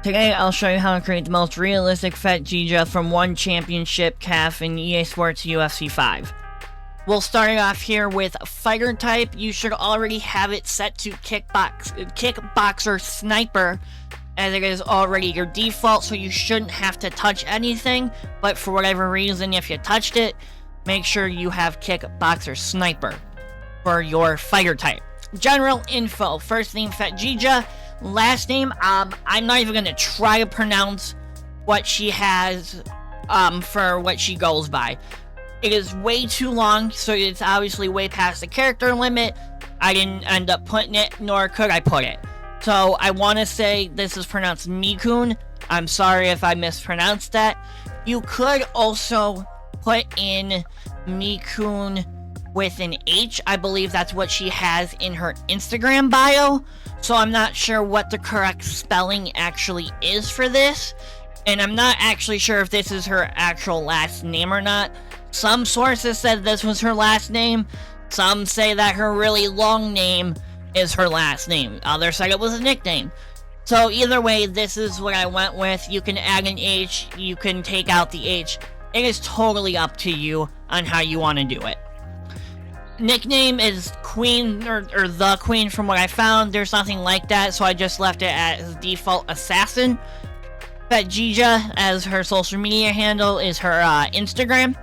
Today I'll show you how to create the most realistic Phetjeeja from one Championship CAF in EA Sports UFC 5. We'll start it off here with fighter type. You should already have it set to kickboxer sniper, as it is already your default, so you shouldn't have to touch anything. But for whatever reason, if you touched it, make sure you have kickboxer sniper for your fighter type. General info: first name Phetjeeja, last name I'm not even gonna try to pronounce what she has for what she goes by. It is way too long, so it's obviously way past the character limit. I didn't end up putting it, nor could I put it. So I want to say this is pronounced Mikun. I'm sorry if I mispronounced that. You could also put in Mikun with an H. I believe that's what she has in her Instagram bio. So I'm not sure what the correct spelling actually is for this. And I'm not actually sure if this is her actual last name or not. Some sources said this was her last name. Some say that her really long name is her last name. Others said it was a nickname. So either way, this is what I went with. You can add an H, you can take out the H. It is totally up to you on how you want to do it. Nickname is Queen, or the Queen from what I found. There's nothing like that, so I just left it as default Assassin. Phetjeeja, as her social media handle, is her Instagram.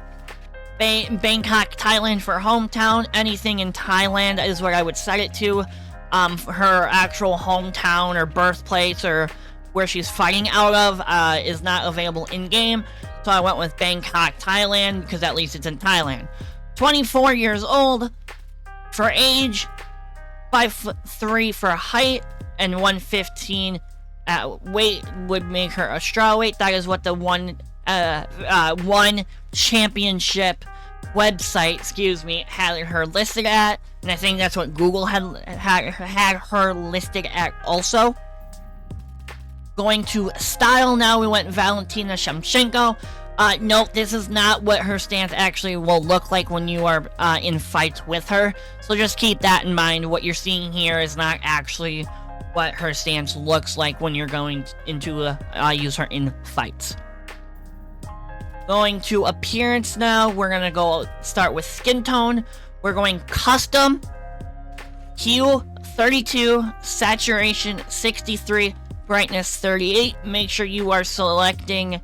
Bangkok, Thailand for hometown. Anything in Thailand is what I would set it to. Her actual hometown or birthplace or where she's fighting out of is not available in-game, so I went with Bangkok, Thailand, because at least it's in Thailand. 24 years old for age, 5'3" for height, and 115 at weight would make her a strawweight. That is what the one championship website, had her listed at, and I think that's what Google had her listed at also. Going to style now, we went Valentina Shevchenko. Note, this is not what her stance actually will look like when you are in fights with her, so just keep that in mind. What you're seeing here is not actually what her stance looks like when you're going into use her in fights. Going to appearance now, we're gonna go start with skin tone. We're going custom, hue 32, saturation 63, brightness 38. Make sure you are selecting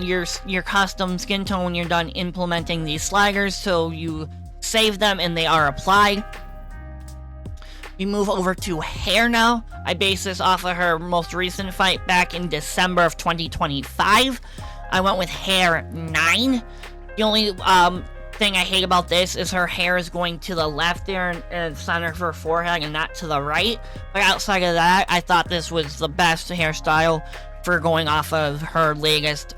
your custom skin tone when you're done implementing these sliders, so you save them and they are applied. We move over to hair now. I base this off of her most recent fight back in December of 2025. I went with hair 9. The only thing I hate about this is her hair is going to the left there in center of her forehead and not to the right. But outside of that, I thought this was the best hairstyle for going off of her latest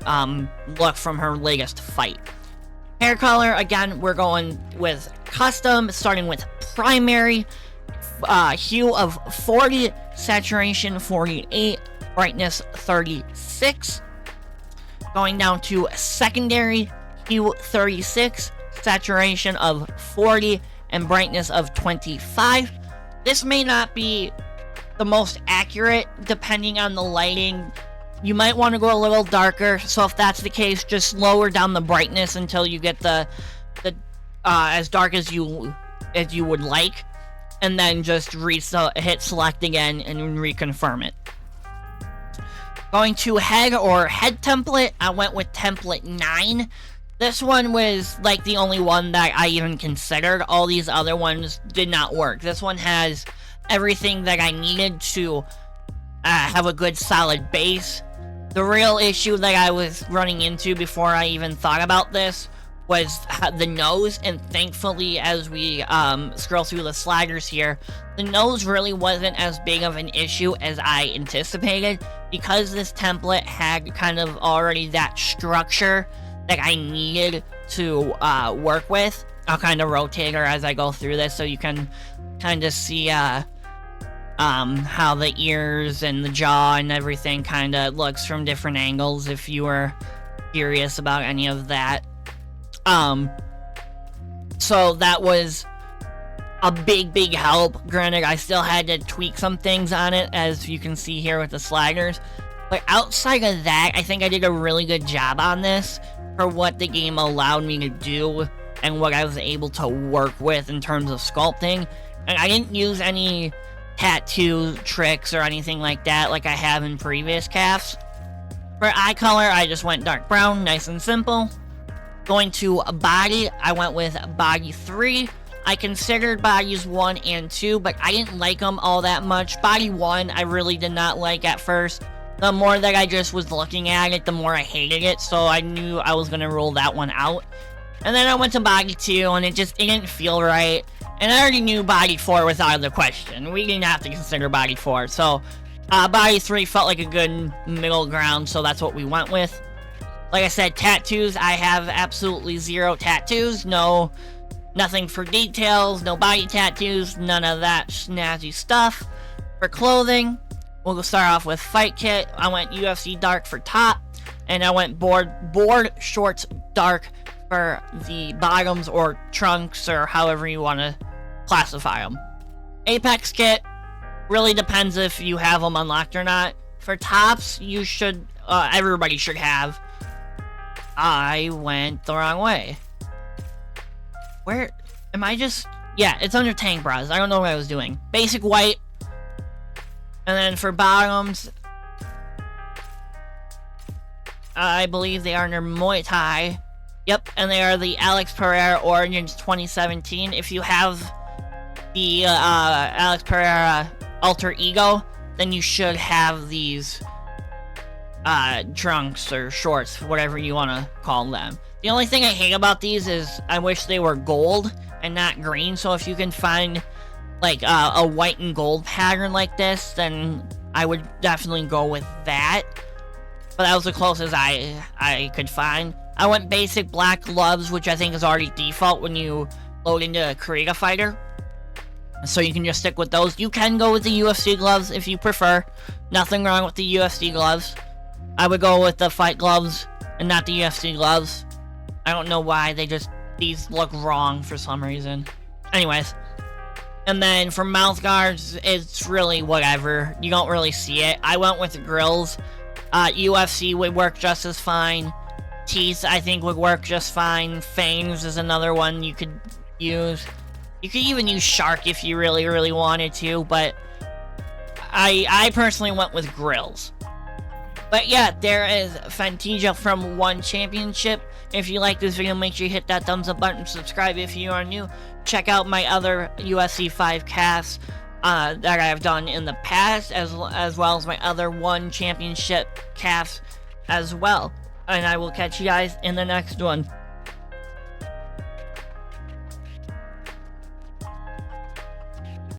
look from her latest fight. Hair color, again, we're going with custom, starting with primary, hue of 40, saturation 48, brightness 36. Going down to secondary, hue 36, saturation of 40, and brightness of 25. This may not be the most accurate depending on the lighting. You might want to go a little darker, so if that's the case, just lower down the brightness until you get the as dark as you would like, and then just hit select again and reconfirm it. Going to head or head template, I went with template 9. This one was like the only one that I even considered. All these other ones did not work. This one has everything that I needed to have a good solid base. The real issue that I was running into before I even thought about this was the nose, and thankfully as we scroll through the sliders here, the nose really wasn't as big of an issue as I anticipated, because this template had kind of already that structure that I needed to work with. I'll kind of rotate her as I go through this so you can kind of see how the ears and the jaw and everything kind of looks from different angles if you were curious about any of that. So that was a big help. Granted, I still had to tweak some things on it, as you can see here with the sliders. But outside of that, I think I did a really good job on this for what the game allowed me to do and what I was able to work with in terms of sculpting. And I didn't use any tattoo tricks or anything like that like I have in previous CAFs. For eye color, I just went dark brown, nice and simple. Going to body, I went with body 3. I considered bodies 1 and 2, but I didn't like them all that much. Body 1, I really did not like at first. The more that I just was looking at it, the more I hated it, so I knew I was going to rule that one out. And then I went to body 2, and it didn't feel right. And I already knew body 4 was out of the question. We didn't have to consider body 4, so body 3 felt like a good middle ground, so that's what we went with. Like I said, tattoos, I have absolutely 0 tattoos. Nothing for details, no body tattoos, none of that snazzy stuff. For clothing, we'll start off with fight kit. I went UFC dark for top, and I went board shorts dark for the bottoms or trunks, or however you want to classify them. Apex kit, really depends if you have them unlocked or not. For tops, you should, everybody should have. I went the wrong way. Where am I just... Yeah, it's under tank bras. I don't know what I was doing. Basic white. And then for bottoms, I believe they are under Muay Thai. Yep, and they are the Alex Pereira Origins 2017. If you have the Alex Pereira Alter Ego, then you should have these trunks or shorts, whatever you want to call them. The only thing I hate about these is I wish they were gold and not green, so if you can find like a white and gold pattern like this, then I would definitely go with that. But that was the closest I could find. I went basic black gloves, which I think is already default when you load into a Create a Fighter. So you can just stick with those. You can go with the UFC gloves if you prefer. Nothing wrong with the UFC gloves. I would go with the fight gloves and not the UFC gloves. I don't know why, these look wrong for some reason. Anyways. And then for mouth guards, it's really whatever. You don't really see it. I went with the grills. UFC would work just as fine. Teeth, I think, would work just fine. Fangs is another one you could use. You could even use shark if you really wanted to, but I personally went with grills. But yeah, there is Phetjeeja from One Championship. If you like this video, make sure you hit that thumbs up button, subscribe if you are new. Check out my other UFC 5 CAFs that I have done in the past, as well as my other One Championship CAFs as well. And I will catch you guys in the next one.